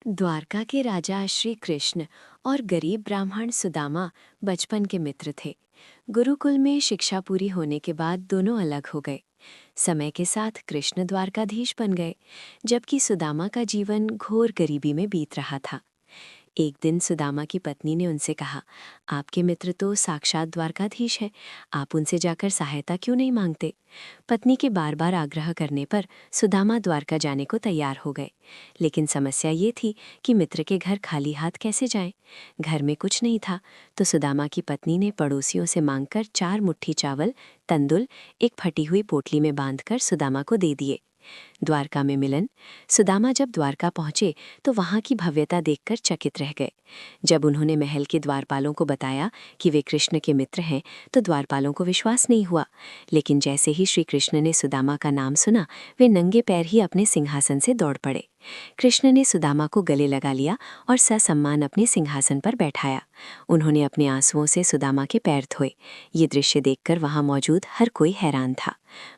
द्वारका के राजा श्री कृष्ण और गरीब ब्राह्मण सुदामा बचपन के मित्र थे। गुरुकुल में शिक्षा पूरी होने के बाद दोनों अलग हो गए। समय के साथ कृष्ण द्वारकाधीश बन गए, जबकि सुदामा का जीवन घोर गरीबी में बीत रहा था। एक दिन सुदामा की पत्नी ने उनसे कहा, आपके मित्र तो साक्षात द्वारकाधीश है, आप उनसे जाकर सहायता क्यों नहीं मांगते? पत्नी के बार बार आग्रह करने पर सुदामा द्वारका जाने को तैयार हो गए। लेकिन समस्या ये थी कि मित्र के घर खाली हाथ कैसे जाएं? घर में कुछ नहीं था, तो सुदामा की पत्नी ने पड़ोसियों से मांगकर 4 मुट्ठी चावल, तंदुल एक फटी हुई पोटली में बांधकर सुदामा को दे दिए। द्वारका में मिलन। सुदामा जब द्वारका पहुंचे तो वहां की भव्यता देखकर चकित रह गए। जब उन्होंने महल के द्वारपालों को बताया कि वे कृष्ण के मित्र हैं, तो द्वारपालों को विश्वास नहीं हुआ। लेकिन जैसे ही श्री कृष्ण ने सुदामा का नाम सुना, वे नंगे पैर ही अपने सिंहासन से दौड़ पड़े। कृष्ण ने सुदामा को गले लगा लिया और ससम्मान अपने सिंहासन पर बैठाया। उन्होंने अपने आंसुओं से सुदामा के पैर धोए। ये दृश्य देखकर वहां मौजूद हर कोई हैरान था।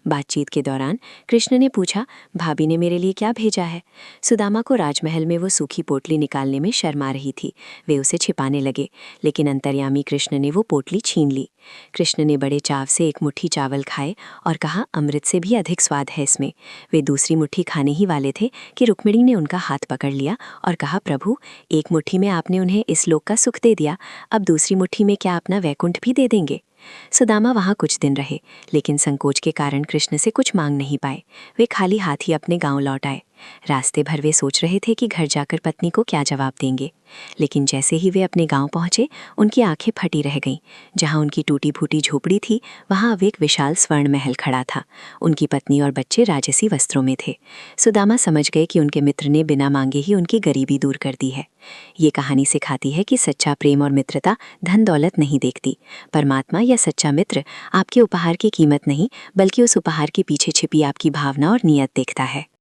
बातचीत के दौरान कृष्ण ने पूछा, भाभी ने मेरे लिए क्या भेजा है? सुदामा को राजमहल में वो सूखी पोटली निकालने में शर्मा रही थी। वे उसे छिपाने लगे, लेकिन अंतर्यामी कृष्ण ने वो पोटली छीन ली। कृष्ण ने बड़े चाव से एक मुट्ठी चावल खाए और कहा, अमृत से भी अधिक स्वाद है इसमें। वे दूसरी मुट्ठी खाने ही वाले थे कि रुक्मिणी ने उनका हाथ पकड़ लिया और कहा, प्रभु, एक मुट्ठी में आपने उन्हें इस लोक का सुख दे दिया, अब दूसरी मुट्ठी में क्या अपना वैकुंठ भी दे देंगे? सुदामा वहां कुछ दिन रहे, लेकिन संकोच के कारण कृष्ण से कुछ मांग नहीं पाए। वे खाली हाथ ही अपने गांव लौट आए। रास्ते भर वे सोच रहे थे कि घर जाकर पत्नी को क्या जवाब देंगे। लेकिन जैसे ही वे अपने गांव पहुंचे, उनकी आंखें फटी रह गईं। जहां उनकी टूटी फूटी झोपड़ी थी, वहां अब एक विशाल स्वर्ण महल खड़ा था। उनकी पत्नी और बच्चे राजसी वस्त्रों में थे। सुदामा समझ गए कि उनके मित्र ने बिना मांगे ही उनकी गरीबी दूर कर दी है। ये कहानी सिखाती है कि सच्चा प्रेम और मित्रता धन दौलत नहीं देखती। परमात्मा या सच्चा मित्र आपके उपहार की कीमत नहीं, बल्कि उस उपहार के पीछे छिपी आपकी भावना और नीयत देखता है।